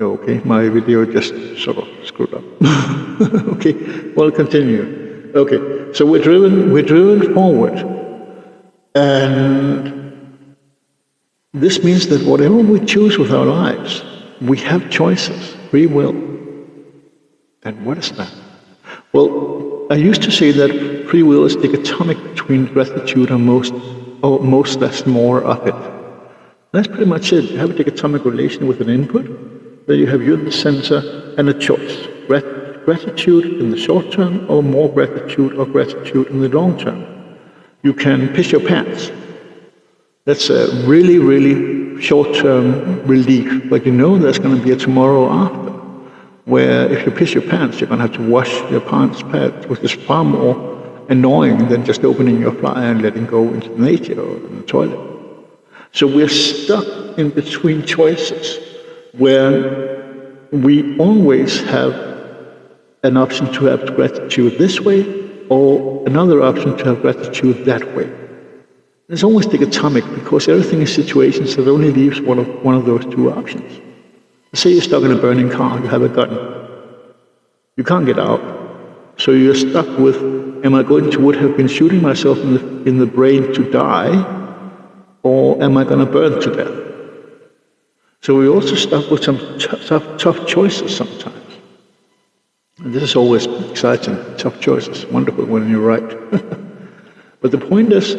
Okay, my video just sort of screwed up. Okay, well, continue. Okay, so we're driven forward, and this means that whatever we choose with our lives, we have choices, free will. And what is that? Well, I used to say that free will is dichotomic between gratitude and most less more of it. That's pretty much it. You have a dichotomic relation with an input, then you have you in the center, and a choice. Gratitude in the short term, or more gratitude, or gratitude in the long term. You can piss your pants. That's a really, really short-term relief, but you know there's going to be a tomorrow after, where if you piss your pants, you're going to have to wash your pants pads, which is far more annoying than just opening your flyer and letting go into nature or in the toilet. So we're stuck in between choices, where we always have an option to have gratitude this way, or another option to have gratitude that way. It's always dichotomic, because everything is situations that only leaves one of those two options. Say you're stuck in a burning car, you have a gun. You can't get out. So you're stuck with, am I going to would have been shooting myself in the brain to die, or am I going to burn to death? So we're also stuck with some tough choices sometimes. And this is always exciting, tough choices, wonderful when you're right. But the point is,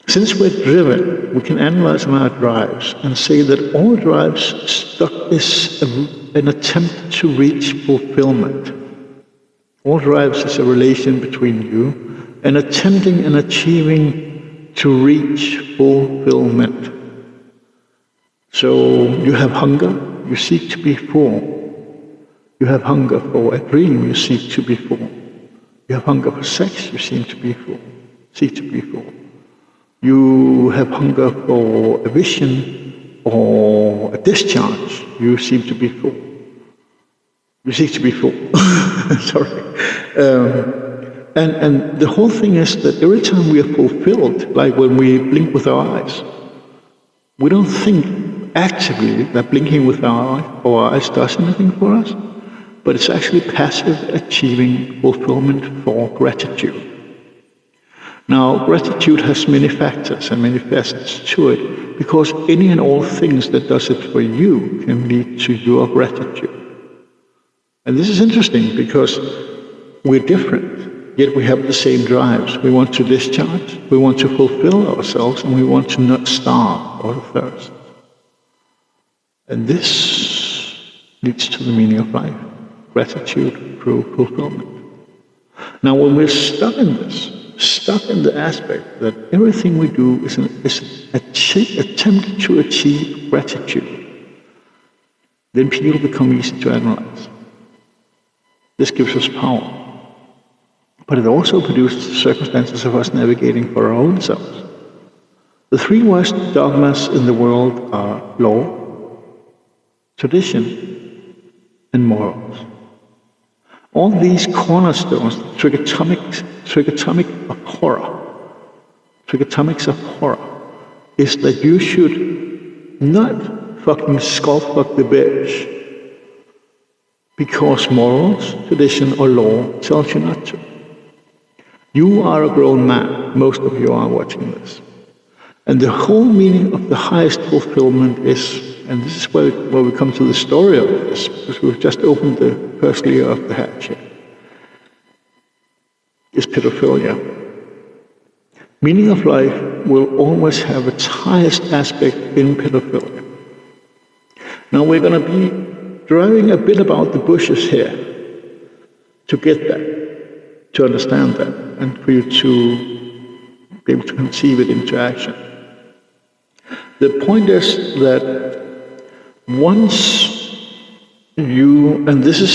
since we're driven, we can analyze our drives and say that all drives is an attempt to reach fulfillment. All drives is a relation between you and attempting and achieving to reach fulfillment. So you have hunger, you seek to be full. You have hunger for a dream, you seek to be full. You have hunger for sex, you seek to be full. You have hunger for a vision or a discharge, you seem to be full. You seek to be full. Sorry. And the whole thing is that every time we are fulfilled, like when we blink with our eyes, we don't think actively that blinking with our eyes does anything for us, but it's actually passive achieving fulfillment for gratitude. Now, gratitude has many factors and many facets to it, because any and all things that does it for you can lead to your gratitude. And this is interesting because we're different, yet we have the same drives. We want to discharge, we want to fulfill ourselves, and we want to not starve or thirst. And this leads to the meaning of life, gratitude through fulfillment. Now, when we're stuck in this, stuck in the aspect that everything we do is an attempt to achieve gratitude, then people become easy to analyze. This gives us power. But it also produces the circumstances of us navigating for our own selves. The three worst dogmas in the world are law, tradition, and morals. All these cornerstones, trichotomics of horror, is that you should not fucking skullfuck the bitch because morals, tradition, or law tells you not to. You are a grown man, most of you are watching this. And the whole meaning of the highest fulfillment is, and this is where we come to the story of this, because we've just opened the first layer of the hatch here, is pedophilia. Meaning of life will always have its highest aspect in pedophilia. Now we're going to be driving a bit about the bushes here to get that, to understand that, and for you to be able to conceive it into action. The point is that once you, and this is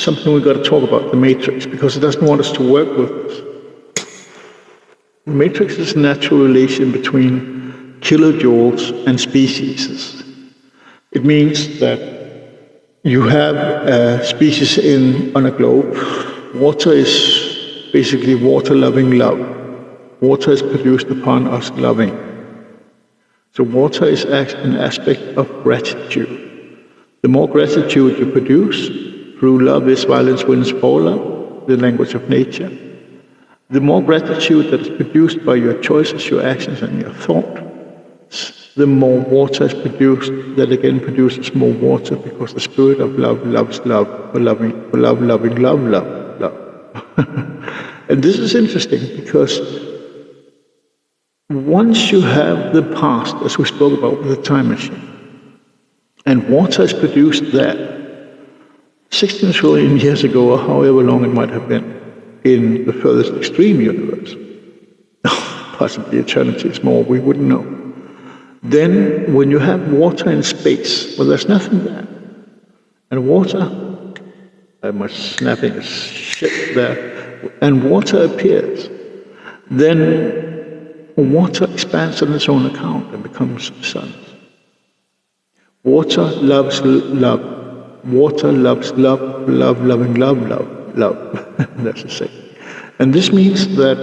something we've got to talk about, the matrix, because it doesn't want us to work with this. The matrix is a natural relation between kilojoules and species. It means that you have a species on a globe. Water is basically water-loving love. Water is produced upon us loving. So water is an aspect of gratitude. The more gratitude you produce through love is violence wins for love, the language of nature. The more gratitude that is produced by your choices, your actions, and your thoughts, the more water is produced, that again produces more water, because the spirit of love loves love, for love, loving, love, love, love. And this is interesting because once you have the past, as we spoke about with the time machine, and water is produced there, 16 trillion years ago, or however long it might have been, in the furthest extreme universe, possibly eternity is more, we wouldn't know. Then when you have water in space, well, there's nothing there. And water, I'm snapping a shit there, and water appears. Then water expands on its own account and becomes suns. Water loves love. Water loves love, love, loving, love, love. Love, that's the same. And this means that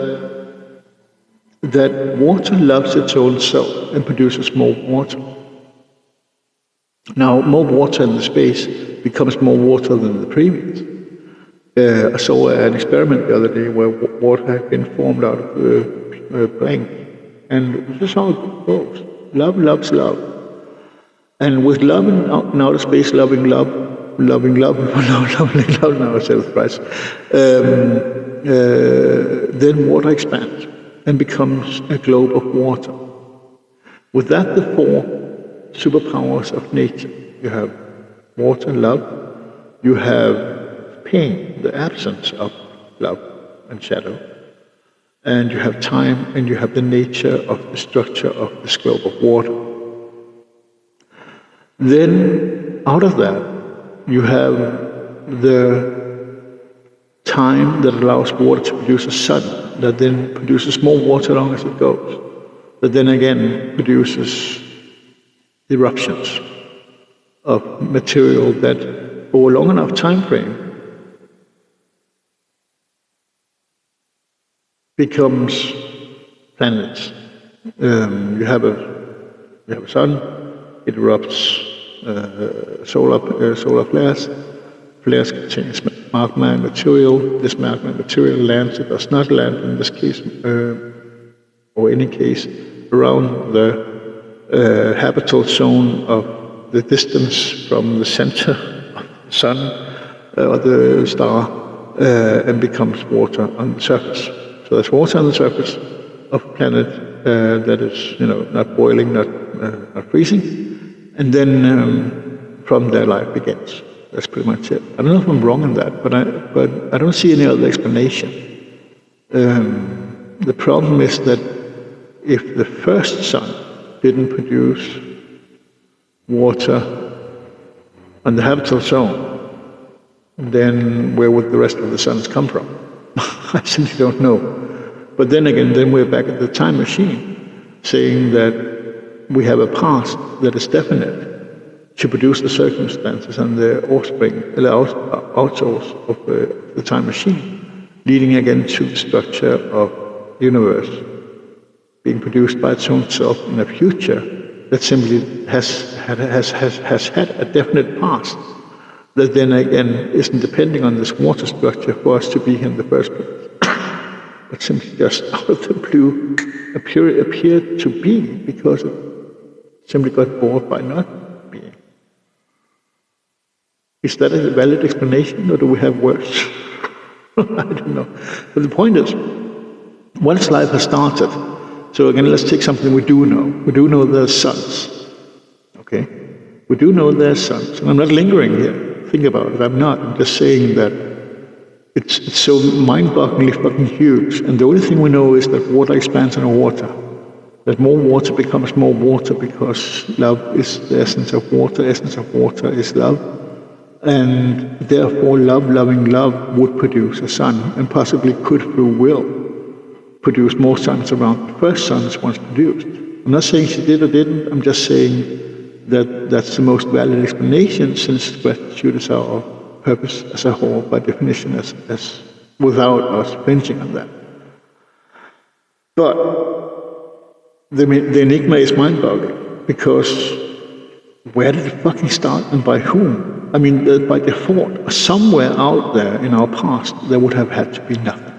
water loves its own self and produces more water. Now, more water in the space becomes more water than the previous. I saw an experiment the other day where water had been formed out of plank. And this is how it goes. Love loves love. And with love in outer space, loving love, loving love, loving love, now I said it thrice, then water expands and becomes a globe of water. With that, the four superpowers of nature. You have water, love, you have pain, the absence of love and shadow, and you have time, and you have the nature of the structure of this globe of water. Then, out of that, you have the time that allows water to produce a sun, that then produces more water along as it goes, that then again produces eruptions of material that, over a long enough time frame, becomes planets. You have a sun, it erupts. Solar flares. Flares contains magma and material. This magma and material lands, it does not land in this case, or any case, around the habitable zone of the distance from the center of the sun or the star, and becomes water on the surface. So there's water on the surface of a planet that is, not boiling, not freezing. And then from there life begins. That's pretty much it. I don't know if I'm wrong in that, but I don't see any other explanation. The problem is that if the first sun didn't produce water on the habitable zone, then where would the rest of the suns come from? I simply don't know. But then again, then we're back at the time machine, saying that we have a past that is definite to produce the circumstances and the offspring, the outsource of the time machine, leading again to the structure of the universe being produced by its own self in a future that simply has had a definite past, that then again isn't depending on this water structure for us to be here in the first place, but simply just out of the blue appeared to be because it simply got bored by not being. Is that a valid explanation, or do we have worse? I don't know. But the point is, once life has started, so again, let's take something we do know. We do know there's suns. Okay? We do know there's suns. And I'm not lingering here. Think about it. I'm not. I'm just saying that it's so mind-bogglingly fucking huge. And the only thing we know is that water expands on water. That more water becomes more water because love is the essence of water. Essence of water is love. And therefore, loving love would produce a sun, and possibly could, through will, produce more suns around the first suns once produced. I'm not saying she did or didn't. I'm just saying that that's the most valid explanation, since gratitude is our purpose as a whole, by definition, as without us flinching on that. But the enigma is mind-boggling, because Where did it fucking start and by whom? I mean, by default, somewhere out there in our past, there would have had to be nothing.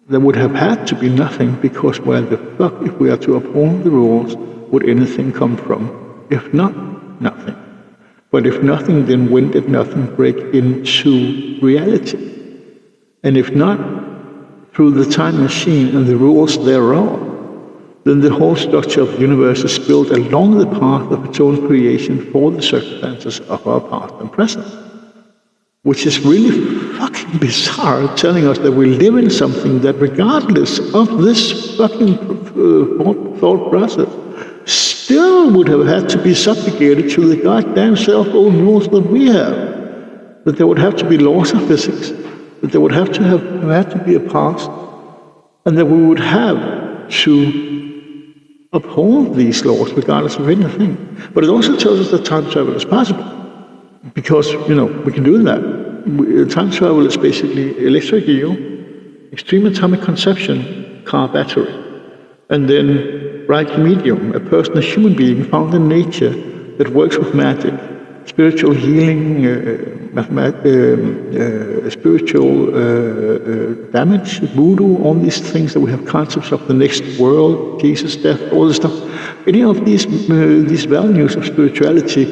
There would have had to be nothing because where the fuck, if we are to uphold the rules, would anything come from? If not, nothing. But if nothing, then when did nothing break into reality? And if not through the time machine and the rules thereof, then the whole structure of the universe is built along the path of its own creation for the circumstances of our past and present. Which is really fucking bizarre, telling us that we live in something that, regardless of this fucking thought process, still would have had to be subjugated to the goddamn self-owned rules that we have. That there would have to be laws of physics, that there would have had to be a past, and that we would have to uphold these laws regardless of anything. But it also tells us that time travel is possible. Because, we can do that. Time travel is basically electric eel, extreme atomic conception, car battery, and then right medium, a person, a human being found in nature that works with magic, spiritual healing, spiritual damage, voodoo, all these things that we have concepts of the next world, Jesus, death, all this stuff. Any of these values of spirituality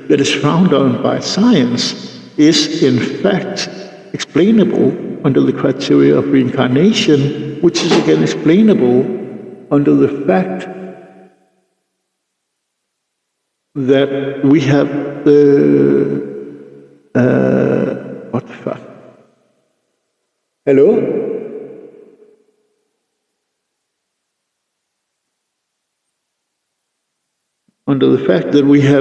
that is frowned on by science is in fact explainable under the criteria of reincarnation, which is again explainable under the fact that we have what the fuck? Hello? Under the fact that we have